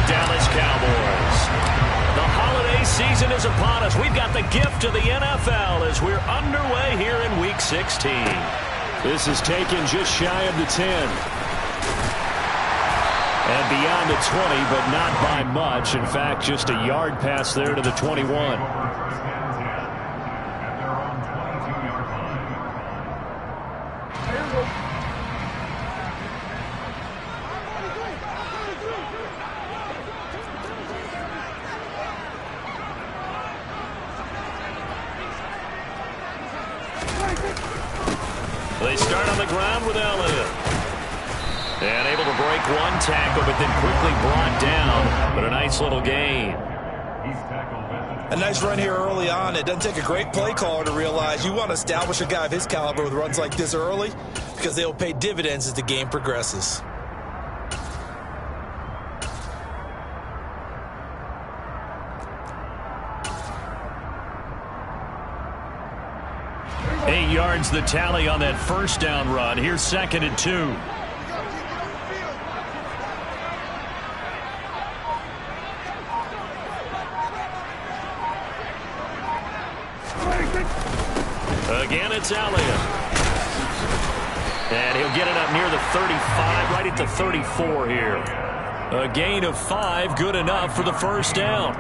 Dallas Cowboys. The holiday season is upon us. We've got the gift of the NFL as we're underway here in Week 16. This is taken just shy of the 10. And beyond the 20, but not by much. In fact, just a yard pass there to the 21. They start on the ground with Elliott. And able to break one tackle, but then quickly brought down. But a nice little gain. A nice run here early on. It doesn't take a great play caller to realize you want to establish a guy of his caliber with runs like this early because they will pay dividends as the game progresses. Eight yards the tally on that first down run. Here's 2nd and 2. Again, it's Elliott. And he'll get it up near the 35, right at the 34 here. A gain of 5, good enough for the first down.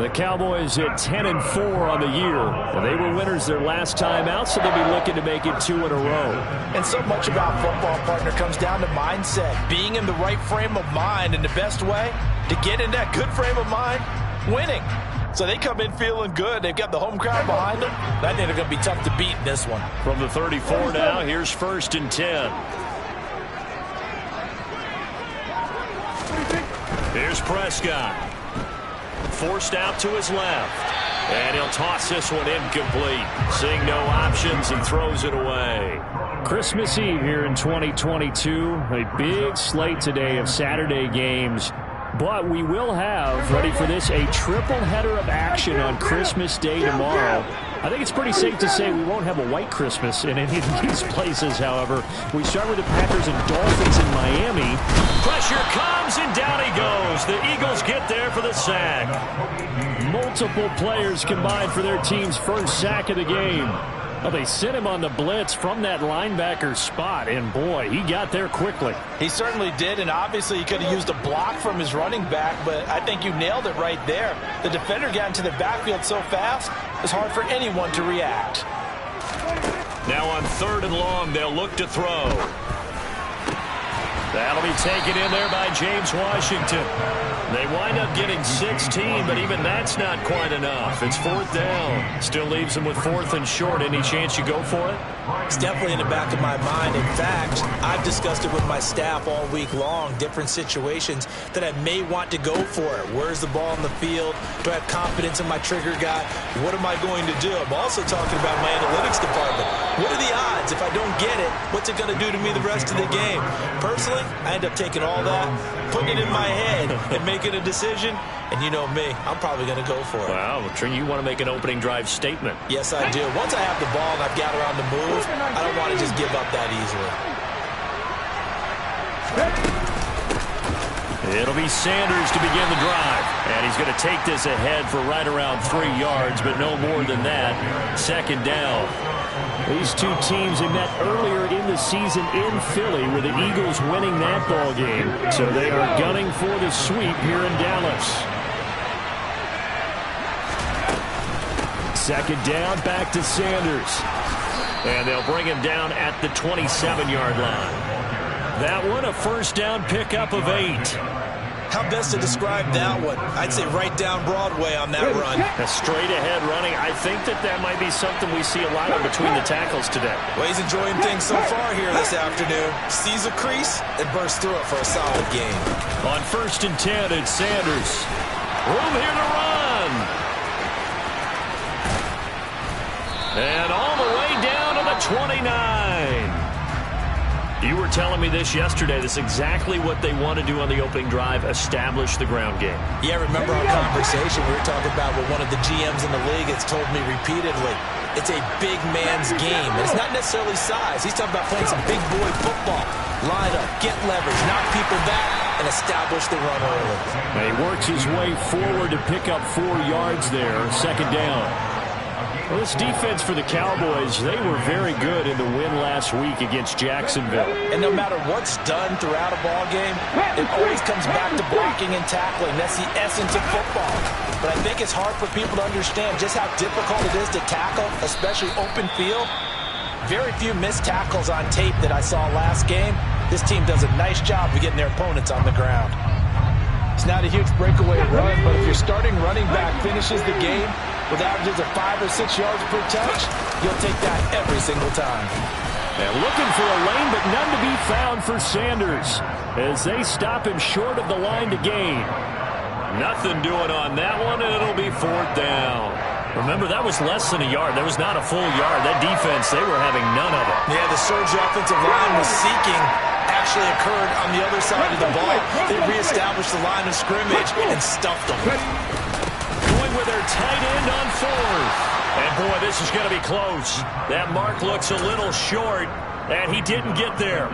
The Cowboys at 10-4 on the year. And they were winners their last time out, so they'll be looking to make it 2 in a row. And so much about football, partner, comes down to mindset. Being in the right frame of mind, and the best way to get in that good frame of mind, winning. So they come in feeling good. They've got the home crowd behind them. I think they're going to be tough to beat in this one. From the 34 now, here's 1st and 10. Here's Prescott. Forced out to his left. And he'll toss this one incomplete. Seeing no options and throws it away. Christmas Eve here in 2022. A big slate today of Saturday games. But we will have, ready for this, a triple header of action on Christmas Day tomorrow. I think it's pretty safe to say we won't have a white Christmas in any of these places, however. We start with the Packers and Dolphins in Miami. Pressure comes, and down he goes. The Eagles get there for the sack. Multiple players combined for their team's first sack of the game. Well, they sent him on the blitz from that linebacker spot, and boy, he got there quickly. He certainly did, and obviously he could have used a block from his running back, but I think you nailed it right there. The defender got into the backfield so fast, it was hard for anyone to react. Now on 3rd and long, they'll look to throw. That'll be taken in there by James Washington. They wind up getting 16, but even that's not quite enough. It's 4th down. Still leaves them with 4th and short. Any chance you go for it? It's definitely in the back of my mind. In fact, I've discussed it with my staff all week long, different situations that I may want to go for it. Where's the ball in the field? Do I have confidence in my trigger guy? What am I going to do? I'm also talking about my analytics department. What are the odds? If I don't get it, what's it going to do to me the rest of the game? Personally, I end up taking all that, putting it in my head, and making a decision. And you know me, I'm probably going to go for it. Wow, you want to make an opening drive statement. Yes, I do. Once I have the ball and I've got her on the move, I don't want to just give up that easily. It'll be Sanders to begin the drive. And he's going to take this ahead for right around 3 yards, but no more than that. 2nd down. These two teams have met earlier in the season in Philly with the Eagles winning that ball game. So they are gunning for the sweep here in Dallas. 2nd down, back to Sanders. And they'll bring him down at the 27-yard line. That one, a 1st down pickup of 8. How best to describe that one? I'd say right down Broadway on that run. A straight-ahead running. I think that might be something we see a lot of between the tackles today. Well, he's enjoying things so far here this afternoon. Sees a crease and bursts through it for a solid game. On 1st and 10, it's Sanders. Room here to run. And all the way down to the 29. You were telling me this yesterday. This is exactly what they want to do on the opening drive, establish the ground game. Yeah, remember our conversation? We were talking about what one of the GMs in the league has told me repeatedly. It's a big man's game. It's not necessarily size. He's talking about playing some big boy football. Line up, get leverage, knock people back, and establish the run early. And he works his way forward to pick up 4 yards there, second down. Well, this defense for the Cowboys, they were very good in the win last week against Jacksonville. And no matter what's done throughout a ball game, it always comes back to blocking and tackling. That's the essence of football. But I think it's hard for people to understand just how difficult it is to tackle, especially open field. Very few missed tackles on tape that I saw last game. This team does a nice job of getting their opponents on the ground. It's not a huge breakaway run, but if your starting running back finishes the game with averages of 5 or 6 yards per touch, you'll take that every single time. And looking for a lane, but none to be found for Sanders as they stop him short of the line to gain. Nothing doing on that one, and it'll be 4th down. Remember, that was less than a yard. That was not a full yard. That defense, they were having none of it. Yeah, the surge the offensive line was seeking actually occurred on the other side of the ball. They reestablished the line of scrimmage and stuffed them. Going with their tight end on 4th. And, boy, this is going to be close. That mark looks a little short, and he didn't get there.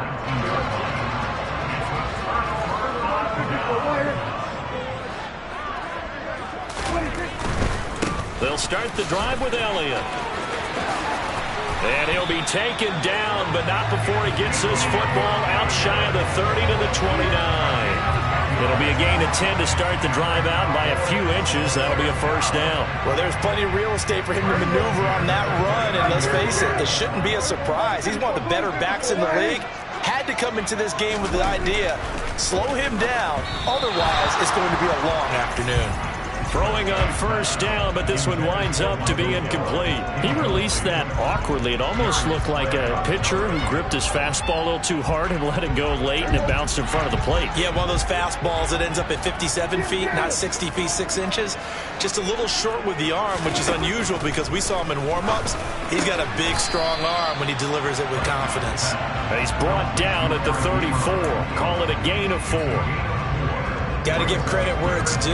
They'll start the drive with Elliott. And he'll be taken down, but not before he gets this football out shy of the 30 to the 29. It'll be a gain of 10 to start the drive out, and by a few inches, that'll be a 1st down. Well, there's plenty of real estate for him to maneuver on that run, and let's face it, it shouldn't be a surprise. He's one of the better backs in the league. Had to come into this game with the idea, slow him down, otherwise it's going to be a long afternoon. Throwing on 1st down, but this one winds up to be incomplete. He released that awkwardly. It almost looked like a pitcher who gripped his fastball a little too hard and let it go late, and it bounced in front of the plate. Yeah, one of those fastballs that ends up at 57 feet, not 60 feet, 6 inches. Just a little short with the arm, which is unusual because we saw him in warm-ups. He's got a big, strong arm when he delivers it with confidence. And he's brought down at the 34. Call it a gain of 4. Got to give credit where it's due.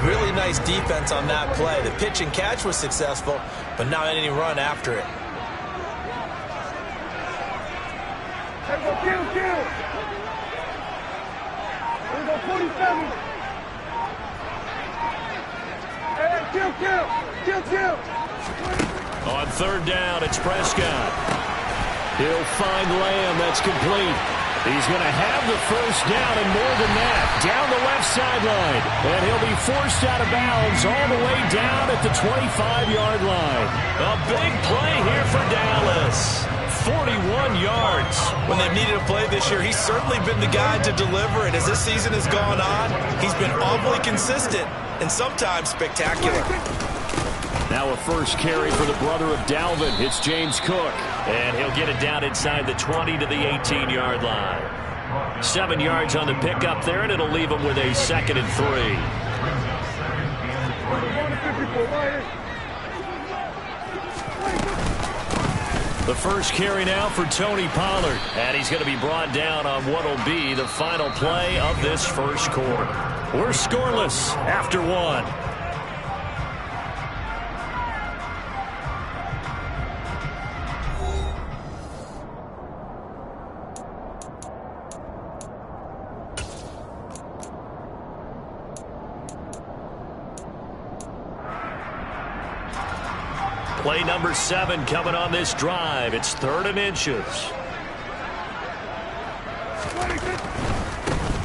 Really nice defense on that play. The pitch and catch was successful, but not any run after it. Hey, go kill. Here we go, 47. Hey, kill. On 3rd down, it's Prescott. He'll find Lamb. That's complete. He's going to have the 1st down and more than that. Down the left sideline. And he'll be forced out of bounds all the way down at the 25-yard line. A big play here for Dallas. 41 yards. When they've needed a play this year, he's certainly been the guy to deliver it. As this season has gone on, he's been awfully consistent and sometimes spectacular. Now a 1st carry for the brother of Dalvin. It's James Cook. And he'll get it down inside the 20 to the 18-yard line. 7 yards on the pickup there, and it'll leave him with a 2nd and 3. The 1st carry now for Tony Pollard. And he's going to be brought down on what will be the final play of this 1st quarter. We're scoreless after 1. Play number 7 coming on this drive. It's 3rd and inches.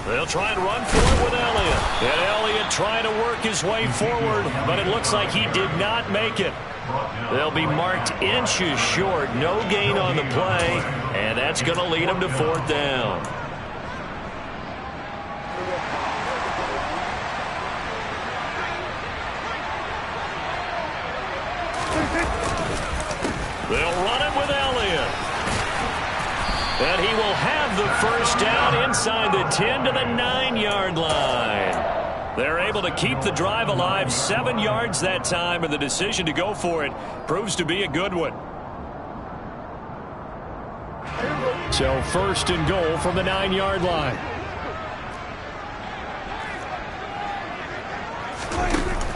They'll try and run for it with Elliott. And Elliott trying to work his way forward, but it looks like he did not make it. They'll be marked inches short. No gain on the play, and that's going to lead him to 4th down. They'll run it with Elliott. And he will have the 1st down inside the 10 to the 9-yard line. They're able to keep the drive alive 7 yards that time, and the decision to go for it proves to be a good one. So 1st and goal from the 9-yard line.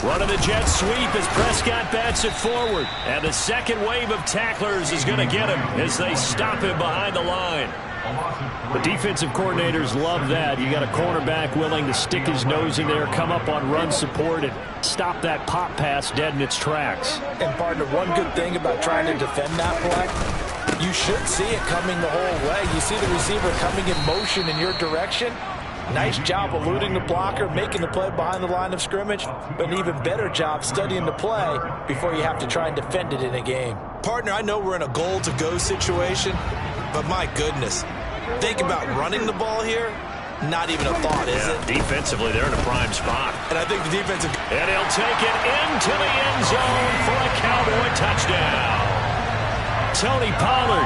Running the jet sweep as Prescott bats it forward. And the 2nd wave of tacklers is going to get him as they stop him behind the line. The defensive coordinators love that. You got a cornerback willing to stick his nose in there, come up on run support, and stop that pop pass dead in its tracks. And, partner, one good thing about trying to defend that play, you should see it coming the whole way. You see the receiver coming in motion in your direction. Nice job eluding the blocker, making the play behind the line of scrimmage, but an even better job studying the play before you have to try and defend it in a game. Partner, I know we're in a goal-to-go situation, but my goodness, think about running the ball here. Not even a thought, is it? Defensively, they're in a prime spot. And I think the defensive... And he'll take it into the end zone for a Cowboy touchdown. Tony Pollard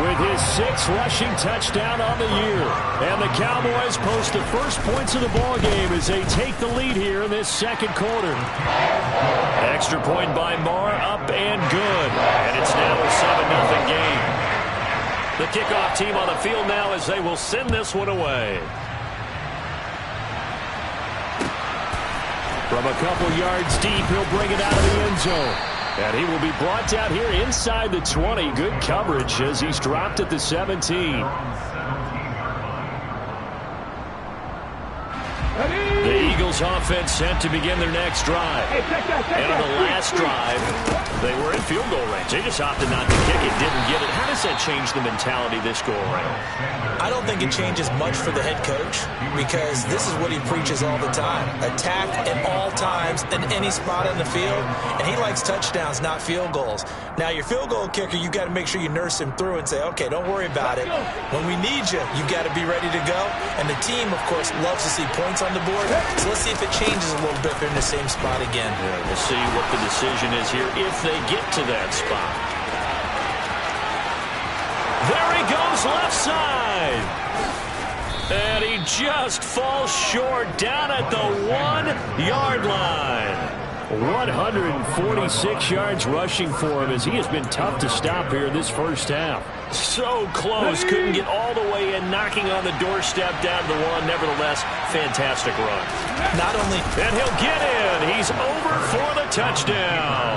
with his 6th rushing touchdown on the year. And the Cowboys post the first points of the ball game as they take the lead here in this second quarter. Extra point by Marr, up and good. And it's now a 7-0 game. The kickoff team on the field now as they will send this one away. From a couple yards deep, he'll bring it out of the end zone. And he will be brought down here inside the 20. Good coverage as he's dropped at the 17. The Eagles offense set to begin their next drive. And on the last drive, they were in field goal range. They just opted not to kick it, didn't get it. How does that change the mentality this go around? I don't think it changes much for the head coach because this is what he preaches all the time. Attack at all times in any spot on the field, and he likes touchdowns, not field goals. Now, your field goal kicker, you got to make sure you nurse him through and say, okay, don't worry about it. When we need you, you got to be ready to go. And the team, of course, loves to see points on the board. So let's see if it changes a little bit if they're in the same spot again. Yeah, we'll see what the decision is here if they get to that spot. There he goes left side. And he just falls short down at the 1-yard line. 146 yards rushing for him as he has been tough to stop here this first half. So close, couldn't get all the way in, knocking on the doorstep down to the 1. Nevertheless, fantastic run. Not only... And he'll get in. He's over for the touchdown.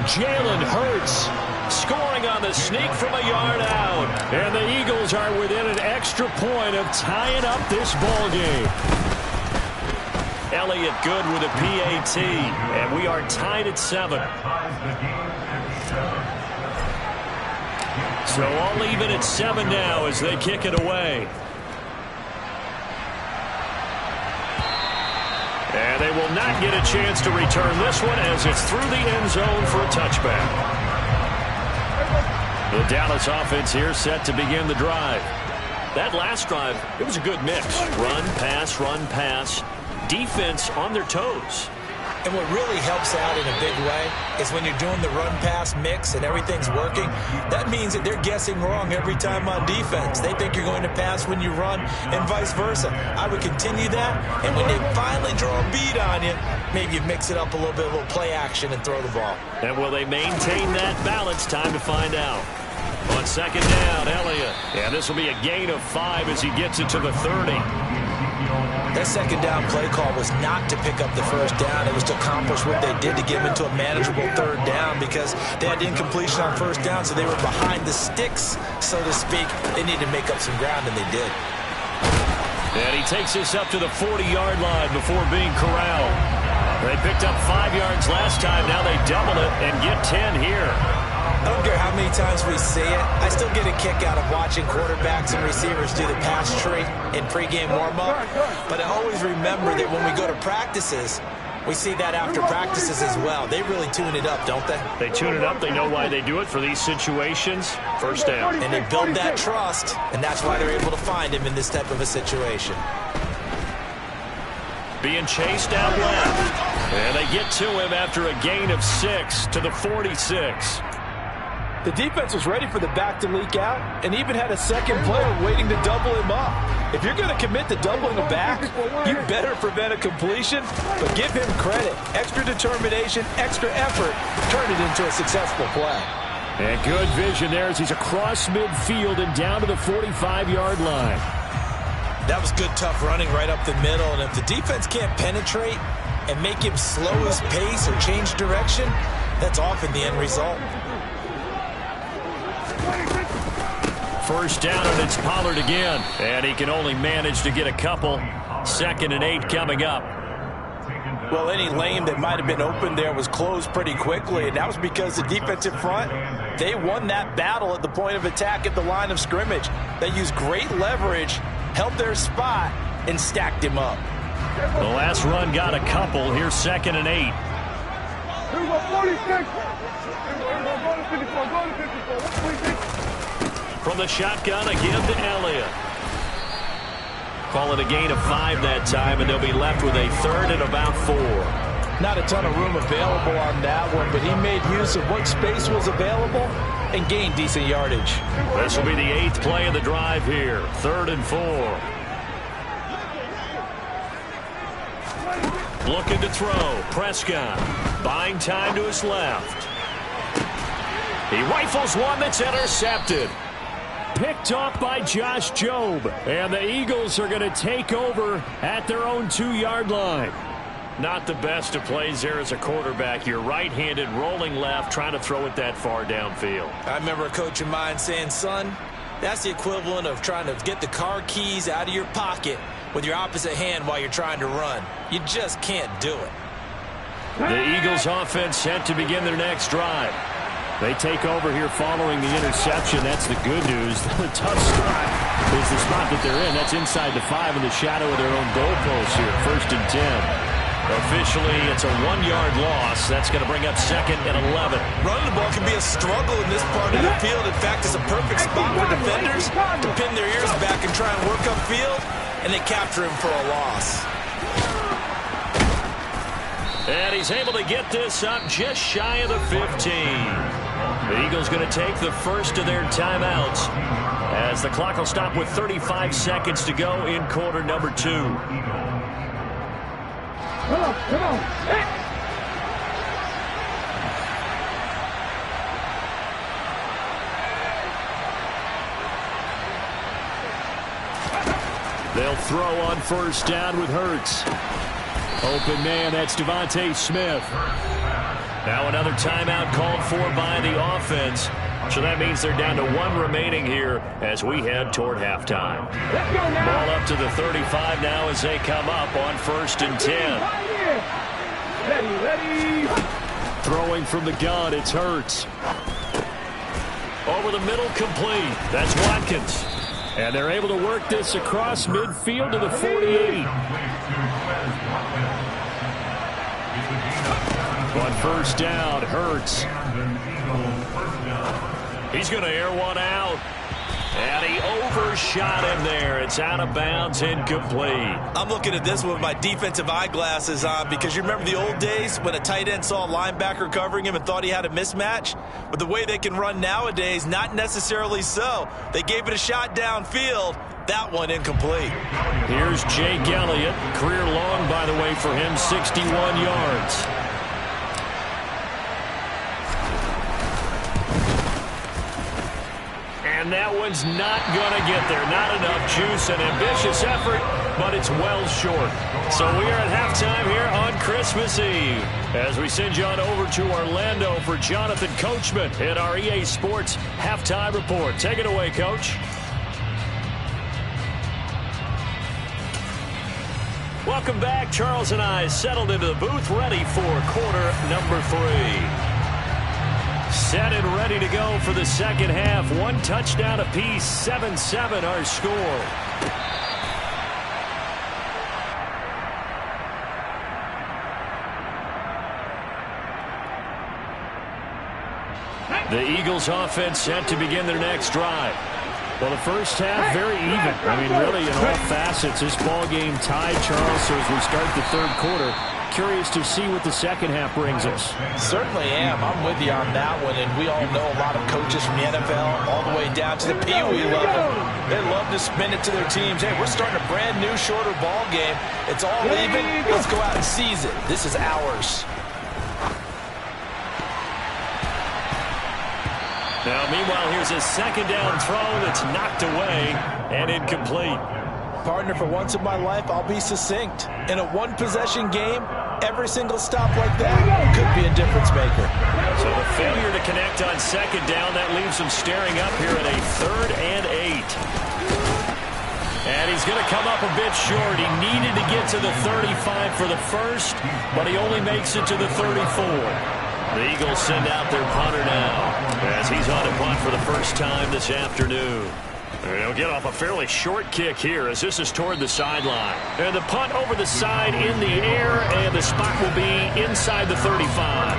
Jalen Hurts scoring on the sneak from a yard out. And the Eagles are within an extra point of tying up this ball game. Elliott good with a PAT, and we are tied at 7. So all even at 7 now as they kick it away. And they will not get a chance to return this one as it's through the end zone for a touchback. The Dallas offense here set to begin the drive. That last drive, it was a good mix. Run, pass. Defense on their toes. And what really helps out in a big way is when you're doing the run-pass mix and everything's working, that means that they're guessing wrong every time on defense. They think you're going to pass when you run and vice versa. I would continue that, and when they finally draw a bead on you, maybe you mix it up a little bit, a little play action and throw the ball. And will they maintain that balance? Time to find out. On second down, Elliott. And this will be a gain of 5 as he gets it to the 30. That second down play call was not to pick up the first down. It was to accomplish what they did to get them into a manageable third down because they had incompletion on first down, so they were behind the sticks, so to speak. They needed to make up some ground, and they did. And he takes this up to the 40-yard line before being corralled. They picked up 5 yards last time. Now they double it and get 10 here. I don't care how many times we see it. I still get a kick out of watching quarterbacks and receivers do the pass tree in pregame warm-up. But I always remember that when we go to practices, we see that after practices as well. They really tune it up, don't they? They tune it up. They know why they do it for these situations. First down. And they build that trust, and that's why they're able to find him in this type of a situation. Being chased out left. And they get to him after a gain of 6 to the 46. The defense was ready for the back to leak out and even had a second player waiting to double him up. If you're going to commit to doubling a back, you better prevent a completion, but give him credit. Extra determination, extra effort, turn it into a successful play. And good vision there as he's across midfield and down to the 45-yard line. That was good, tough running right up the middle, and if the defense can't penetrate and make him slow his pace or change direction, that's often the end result. First down, and it's Pollard again. And he can only manage to get a couple. 2nd and 8 coming up. Well, any lane that might have been open there was closed pretty quickly, and that was because the defensive front, they won that battle at the point of attack at the line of scrimmage. They used great leverage, held their spot, and stacked him up. The last run got a couple. Here's 2nd and 8. Here we go, 46. Go to 54, go to 54. 46. From the shotgun, again to Elliott. Call it a gain of 5 that time, and they'll be left with a 3rd and about 4. Not a ton of room available on that one, but he made use of what space was available and gained decent yardage. This will be the 8th play of the drive here. 3rd and 4. Looking to throw. Prescott buying time to his left. He rifles one that's intercepted. Picked off by Josh Jobe. And the Eagles are going to take over at their own 2-yard line. Not the best of plays there as a quarterback. You're right-handed, rolling left, trying to throw it that far downfield. I remember a coach of mine saying, son, that's the equivalent of trying to get the car keys out of your pocket with your opposite hand while you're trying to run. You just can't do it. The Eagles offense set to begin their next drive. They take over here following the interception. That's the good news. The tough spot is the spot that they're in. That's inside the 5 in the shadow of their own goalpost here. 1st and 10. Officially, it's a 1-yard loss. That's going to bring up 2nd and 11. Running the ball can be a struggle in this part of the field. In fact, it's a perfect spot for defenders to pin their ears back and try and work upfield, and they capture him for a loss. And he's able to get this up just shy of the 15. The Eagles going to take the first of their timeouts as the clock will stop with 35 seconds to go in quarter number 2. Come on. Hey. They'll throw on 1st down with Hurts. Open man, that's Devontae Smith. Now another timeout called for by the offense. So that means they're down to 1 remaining here as we head toward halftime. Ball up to the 35 now as they come up on 1st and 10. Ready. Throwing from the gun, it's Hurts. Over the middle, complete. That's Watkins. And they're able to work this across midfield to the 48. On 1st down, Hurts. He's going to air one out. And he overshot him there. It's out of bounds, incomplete. I'm looking at this with my defensive eyeglasses on because you remember the old days when a tight end saw a linebacker covering him and thought he had a mismatch? But the way they can run nowadays, not necessarily so. They gave it a shot downfield. That one incomplete. Here's Jake Elliott. Career long, by the way, for him, 61 yards. And that one's not going to get there. Not enough juice, an ambitious effort, but it's well short. So we are at halftime here on Christmas Eve as we send you on over to Orlando for Jonathan Coachman in our EA Sports Halftime Report. Take it away, Coach. Welcome back. Charles and I settled into the booth, ready for quarter number 3. Set and ready to go for the second half. 1 touchdown apiece, 7-7 our score. The Eagles offense set to begin their next drive. Well, the first half, very even. I mean, really, in all facets, this ball game tied, Charles. So as we start the 3rd quarter, curious to see what the second half brings us. Certainly am. I'm with you on that one, and we all know a lot of coaches from the NFL all the way down to the Pee Wee level. They love to spin it to their teams. Hey, we're starting a brand new, shorter ball game. It's all even. Let's go out and seize it. This is ours. Now, meanwhile, here's a 2nd down throw that's knocked away and incomplete. Partner, for once in my life, I'll be succinct. In a one-possession game, every single stop like that could be a difference maker. So the failure to connect on second down, that leaves him staring up here at a 3rd and 8. And he's going to come up a bit short. He needed to get to the 35 for the first, but he only makes it to the 34. The Eagles send out their punter now as he's on a punt for the first time this afternoon. He'll get off a fairly short kick here as this is toward the sideline. And the punt over the side in the air, and the spot will be inside the 35.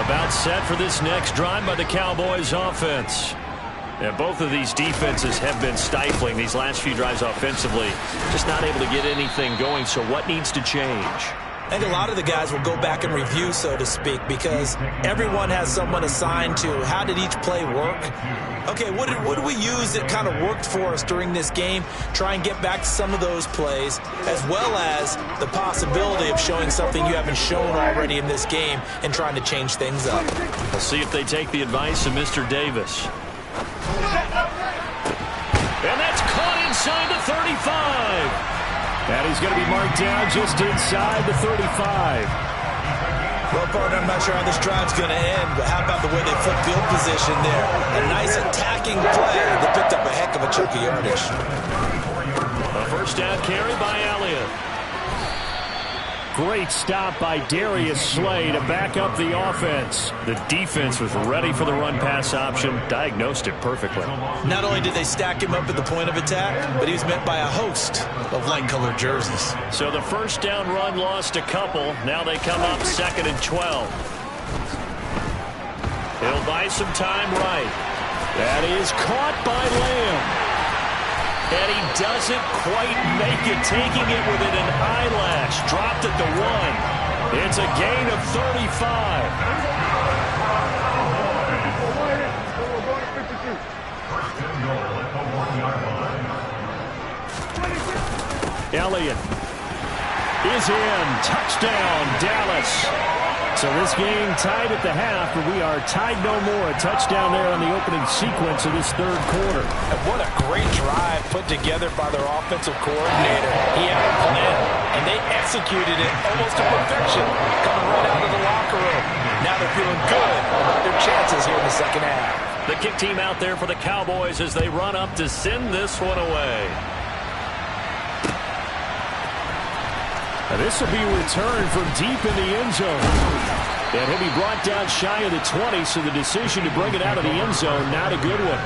About set for this next drive by the Cowboys offense. And both of these defenses have been stifling these last few drives offensively. Just not able to get anything going, so what needs to change? I think a lot of the guys will go back and review, so to speak, because everyone has someone assigned to how did each play work. Okay, what did we use that kind of worked for us during this game? Try and get back to some of those plays, as well as the possibility of showing something you haven't shown already in this game and trying to change things up. We'll see if they take the advice of Mr. Davis. And that's caught inside the 35. And he's going to be marked down just inside the 35. Well, partner, I'm not sure how this drive's going to end, but how about the way they flip field position there? A nice attacking play that picked up a heck of a chunk of yardage. A first down carry by Elliott. Great stop by Darius Slay to back up the offense. The defense was ready for the run-pass option, diagnosed it perfectly. Not only did they stack him up at the point of attack, but he was met by a host of light-colored jerseys. So the first down run lost a couple. Now they come up 2nd and 12. He'll buy some time right. That is caught by Lamb. And he doesn't quite make it, taking it within an eyelash. Dropped at the 1. It's a gain of 35. Elliott is in. Touchdown, Dallas. So this game tied at the half, but we are tied no more. A touchdown there on the opening sequence of this 3rd quarter. And what a great drive put together by their offensive coordinator. He had a plan, and they executed it almost to perfection, coming right out of the locker room. Now they're feeling good about their chances here in the second half. The kick team out there for the Cowboys as they run up to send this one away. Now this will be returned from deep in the end zone. And he'll be brought down shy of the 20, so the decision to bring it out of the end zone, not a good one.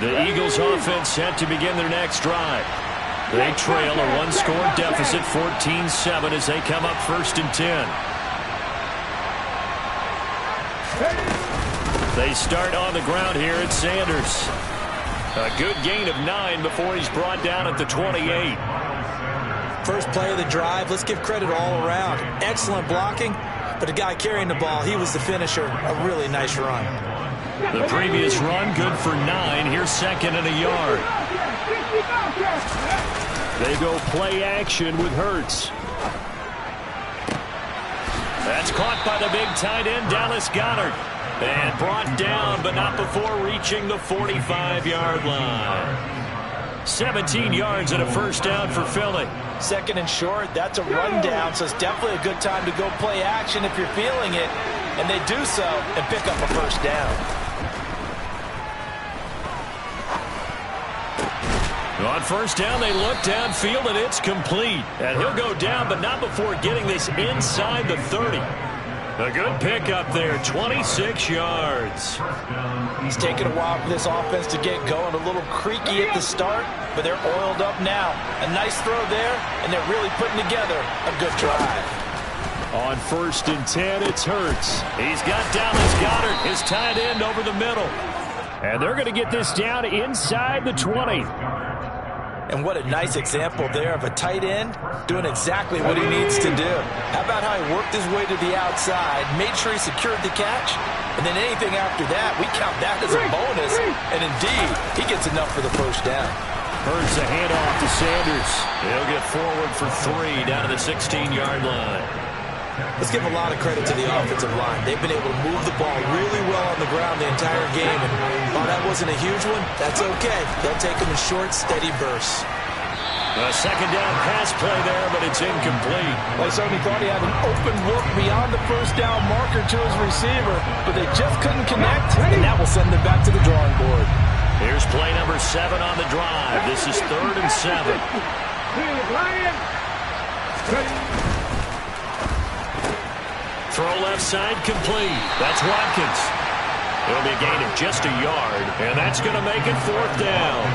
The Eagles offense set to begin their next drive. They trail a one-score deficit, 14-7, as they come up 1st and 10. They start on the ground here at Sanders. A good gain of 9 before he's brought down at the 28. First play of the drive, let's give credit all around. Excellent blocking, but the guy carrying the ball, he was the finisher. A really nice run. The previous run, good for 9. Here's 2nd and a yard. They go play action with Hurts. That's caught by the big tight end, Dallas Goedert. And brought down, but not before reaching the 45-yard line. 17 yards and a first down for Philly. 2nd and short, that's a rundown, so it's definitely a good time to go play action if you're feeling it. And they do so and pick up a first down. On first down, they look downfield, and it's complete. And he'll go down, but not before getting this inside the 30. A good pickup there, 26 yards. It's taken a while for this offense to get going. A little creaky at the start, but they're oiled up now. A nice throw there, and they're really putting together a good drive. On 1st and 10, it's Hurts. He's got Dallas Goedert, his tight end, over the middle. And they're going to get this down inside the 20. And what a nice example there of a tight end doing exactly what he needs to do. How about how he worked his way to the outside, made sure he secured the catch, and then anything after that, we count that as a bonus. And indeed, he gets enough for the first down. Hurts a handoff to Sanders. He'll get forward for 3 down to the 16-yard line. Let's give a lot of credit to the offensive line. They've been able to move the ball really well on the ground the entire game. And while that wasn't a huge one, that's okay. They'll take them in short, steady bursts. A second down pass play there, but it's incomplete. Well, he certainly thought he had an open look beyond the first down marker to his receiver, but they just couldn't connect, and that will send them back to the drawing board. Here's play number 7 on the drive. This is 3rd and 7. Throw left side complete. That's Watkins. It'll be a gain of just a yard, and that's going to make it 4th down.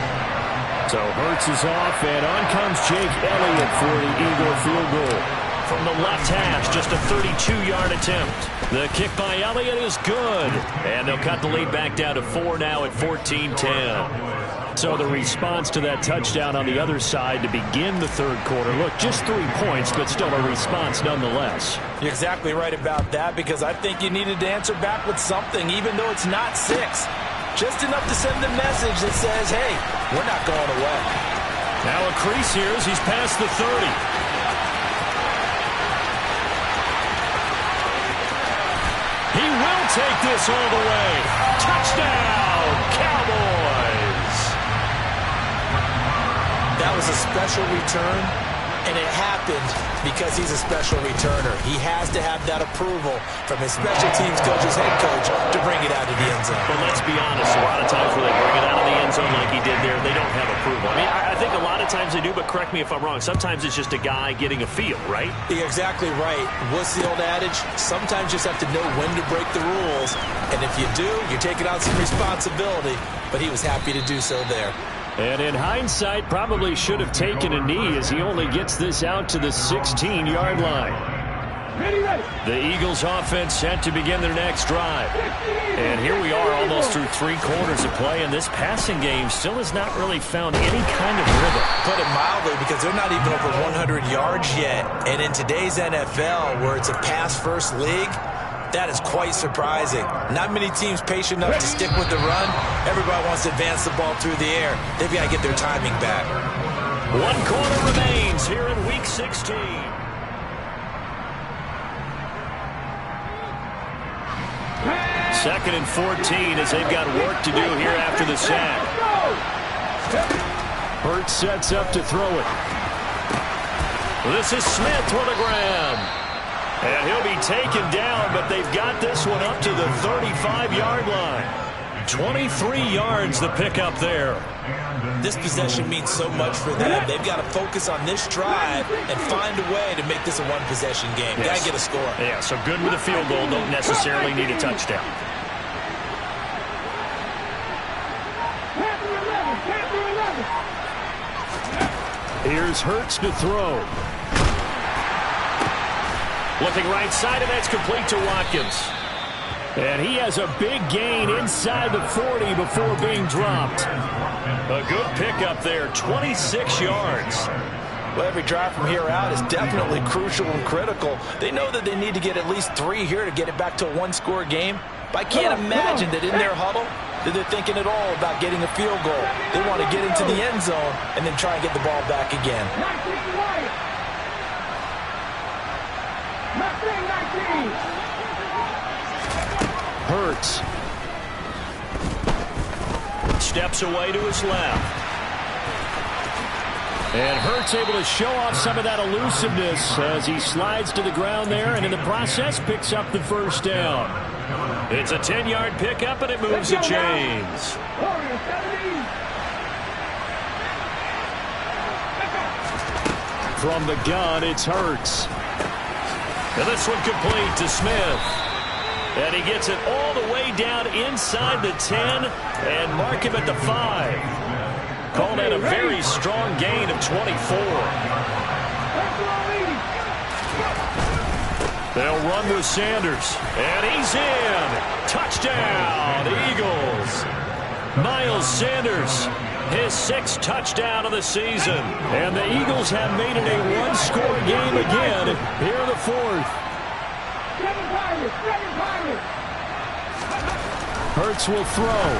So Hurts is off, and on comes Jake Elliott for the Eagle field goal. From the left hash, just a 32-yard attempt. The kick by Elliott is good, and they'll cut the lead back down to 4 now at 14-10. So the response to that touchdown on the other side to begin the 3rd quarter. Look, just 3 points, but still a response nonetheless. You're exactly right about that, because I think you needed to answer back with something, even though it's not 6. Just enough to send a message that says, hey, we're not going away. Now a crease here as he's past the 30. He will take this all the way. Touchdown, Cowboys. That was a special return, and it happened because he's a special returner. He has to have that approval from his special teams coach, his head coach, to bring it out of the end zone. But let's be honest, a lot of times when they bring it out of the end zone like he did there, they don't have approval. I mean, I think a lot of times they do, but correct me if I'm wrong. Sometimes it's just a guy getting a feel, right? You're exactly right. What's the old adage? Sometimes you just have to know when to break the rules, and if you do, you're taking on some responsibility, but he was happy to do so there. And in hindsight, probably should have taken a knee as he only gets this out to the 16-yard line. The Eagles offense set to begin their next drive. And here we are almost through 3 quarters of play, and this passing game still has not really found any kind of rhythm. Put it mildly, because they're not even over 100 yards yet. And in today's NFL, where it's a pass-first league, that is quite surprising. Not many teams patient enough to stick with the run. Everybody wants to advance the ball through the air. They've got to get their timing back. 1 quarter remains here in Week 16. 2nd and 14 as they've got work to do here after the sack. Hurts sets up to throw it. This is Smith for the grab. And he'll be taken down, but they've got this one up to the 35-yard line. 23 yards the pickup there. This possession means so much for them. They've got to focus on this drive and find a way to make this a one-possession game. Yes. Got to get a score. Yeah, so good with a field goal. Don't necessarily need a touchdown. Here's Hurts to throw. Looking right side, and that's complete to Watkins. And he has a big gain inside the 40 before being dropped. A good pickup there, 26 yards. Well, every drive from here out is definitely crucial and critical. They know that they need to get at least 3 here to get it back to a 1-score game. But I can't imagine that in their huddle that they're thinking at all about getting a field goal. They want to get into the end zone and then try and get the ball back again. Hurts steps away to his left. And Hurts able to show off some of that elusiveness as he slides to the ground there, and in the process picks up the 1st down. It's a 10-yard pickup, and it moves the chains. From the gun, it's Hurts. And this one complete to Smith. And he gets it all the way down inside the 10 and mark him at the 5. Called in a very strong gain of 24. They'll run with Sanders. And he's in. Touchdown, Eagles. Miles Sanders, his 6th touchdown of the season. And the Eagles have made it a 1-score game again here in the 4th. Hurts will throw.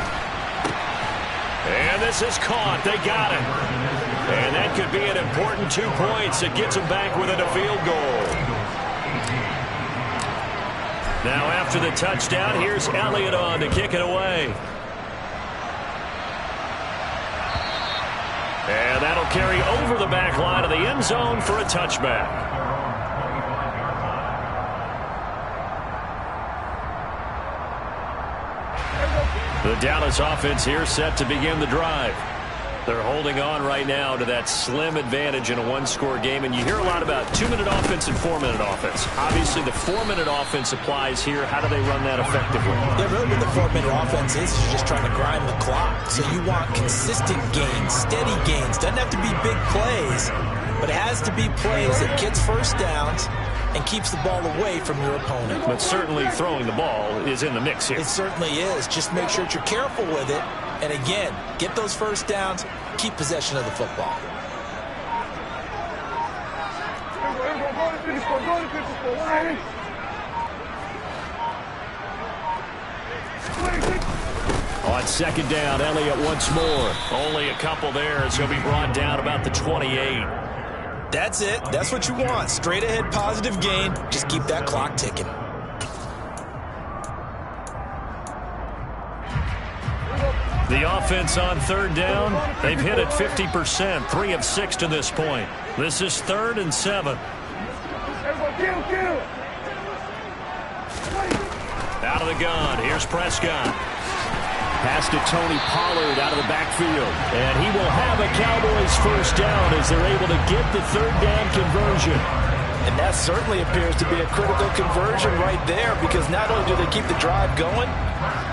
And this is caught. They got it. And that could be an important 2 points. It gets them back within a field goal. Now after the touchdown, here's Elliott on to kick it away. And that'll carry over the back line of the end zone for a touchback. The Dallas offense here set to begin the drive. They're holding on right now to that slim advantage in a one-score game, and you hear a lot about 2-minute offense and 4-minute offense. Obviously, the 4-minute offense applies here. How do they run that effectively? Yeah, really what the 4-minute offense is you're just trying to grind the clock. So you want consistent gains, steady gains. Doesn't have to be big plays, but it has to be plays that gets first downs and keeps the ball away from your opponent. But certainly throwing the ball is in the mix here. It certainly is. Just make sure that you're careful with it. And again, get those first downs, keep possession of the football. On second down, Elliott once more. Only a couple there as he'll be brought down about the 28. That's it. That's what you want. Straight ahead positive gain. Just keep that clock ticking. The offense on third down, they've hit it 50%, 3 of 6 to this point. This is 3rd and 7. Out of the gun, here's Prescott. Pass to Tony Pollard out of the backfield. And he will have a Cowboys first down as they're able to get the third down conversion. And that certainly appears to be a critical conversion right there, because not only do they keep the drive going,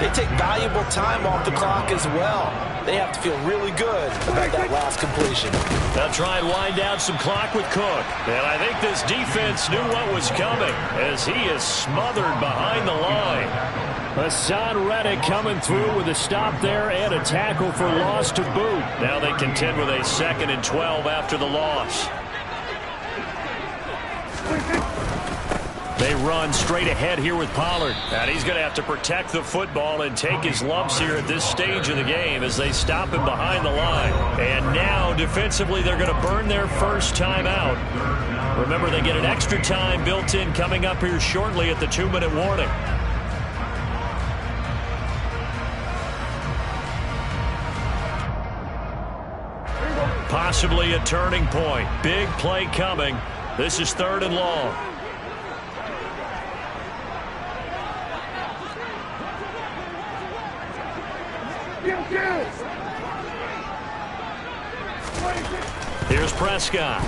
they take valuable time off the clock as well. They have to feel really good about that last completion. They'll try and wind down some clock with Cook. And I think this defense knew what was coming as he is smothered behind the line. Hassan Reddick coming through with a stop there and a tackle for loss to boot. Now they contend with a 2nd and 12 after the loss. They run straight ahead here with Pollard. And he's going to have to protect the football and take his lumps here at this stage of the game as they stop him behind the line. And now, defensively, they're going to burn their first time out. Remember, they get an extra time built in coming up here shortly at the 2-minute warning. Possibly a turning point. Big play coming. This is 3rd and long. Here's Prescott.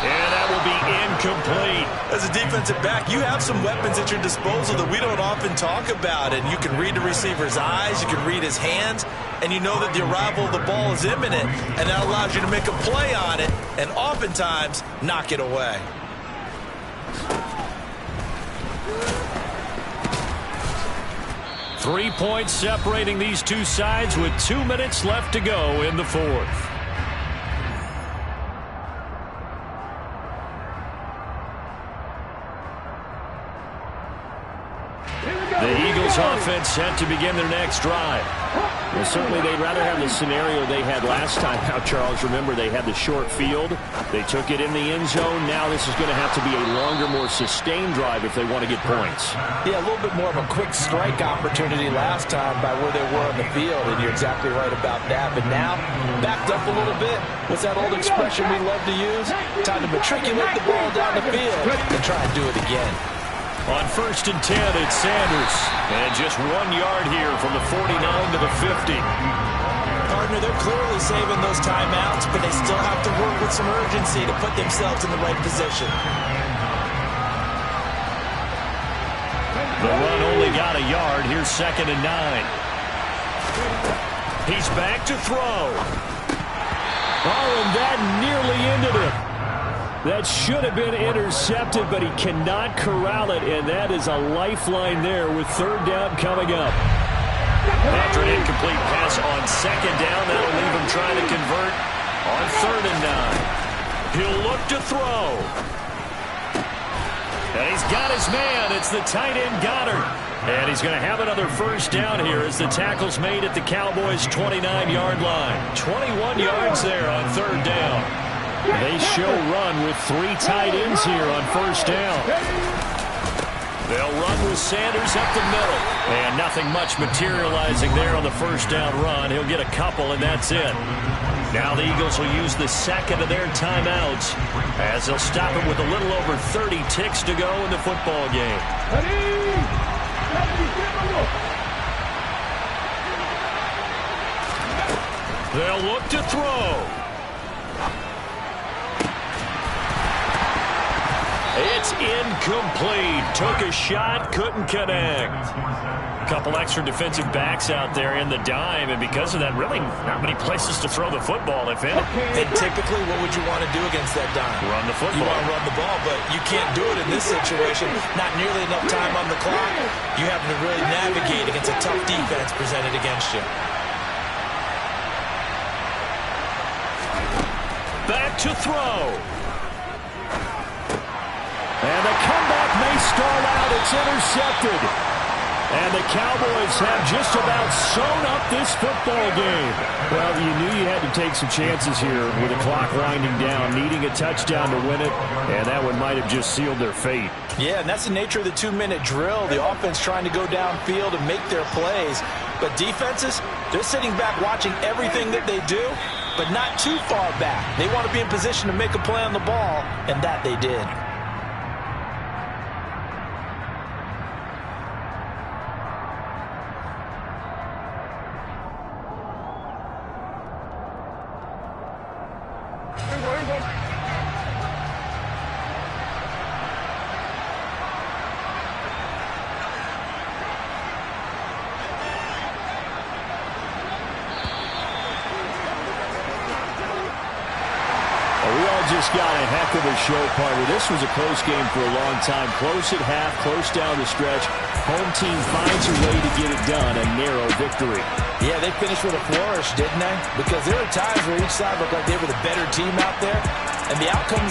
And that will be incomplete. As a defensive back, you have some weapons at your disposal that we don't often talk about. And you can read the receiver's eyes, you can read his hands, and you know that the arrival of the ball is imminent. And that allows you to make a play on it and oftentimes knock it away. Three points separating these two sides with 2 minutes left to go in the 4th. The Eagles offense set to begin their next drive. Well, certainly they'd rather have the scenario they had last time out, Charles. Remember, they had the short field. They took it in the end zone. Now this is going to have to be a longer, more sustained drive if they want to get points. Yeah, a little bit more of a quick strike opportunity last time by where they were on the field, and you're exactly right about that. But now, backed up a little bit. What's that old expression we love to use? Time to matriculate the ball down the field and try and do it again. On 1st and 10, it's Sanders. And just 1 yard here from the 49 to the 50. Partner, they're clearly saving those timeouts, but they still have to work with some urgency to put themselves in the right position. The run only got a yard. Here's 2nd and 9. He's back to throw. Oh, and that nearly ended it. That should have been intercepted, but he cannot corral it, and that is a lifeline there with 3rd down coming up. After an incomplete pass on 2nd down, that'll leave him trying to convert on 3rd and 9. He'll look to throw. And he's got his man. It's the tight end Goddard. And he's going to have another first down here as the tackle's made at the Cowboys' 29-yard line. 21 yards there on 3rd down. They show run with 3 tight ends here on 1st down. They'll run with Sanders up the middle. And nothing much materializing there on the first down run. He'll get a couple, and that's it. Now the Eagles will use the second of their timeouts as they'll stop it with a little over 30 ticks to go in the football game. They'll look to throw. It's incomplete. Took a shot, couldn't connect. A couple extra defensive backs out there in the dime, and because of that, really not many places to throw the football, if any. And typically, what would you want to do against that dime? Run the football. You want to run the ball, but you can't do it in this situation. Not nearly enough time on the clock. You have to really navigate against a tough defense presented against you. Back to throw. And the comeback may stall out. It's intercepted. And the Cowboys have just about sewn up this football game. Well, you knew you had to take some chances here with the clock winding down, needing a touchdown to win it, and that one might have just sealed their fate. Yeah, and that's the nature of the 2-minute drill. The offense trying to go downfield and make their plays. But defenses, they're sitting back watching everything that they do, but not too far back. They want to be in position to make a play on the ball, and that they did. Got a heck of a show, partner. This was a close game for a long time. Close at half, close down the stretch. Home team finds a way to get it done. A narrow victory. Yeah, they finished with a flourish, didn't they? Because there were times where each side looked like they were the better team out there, and the outcomes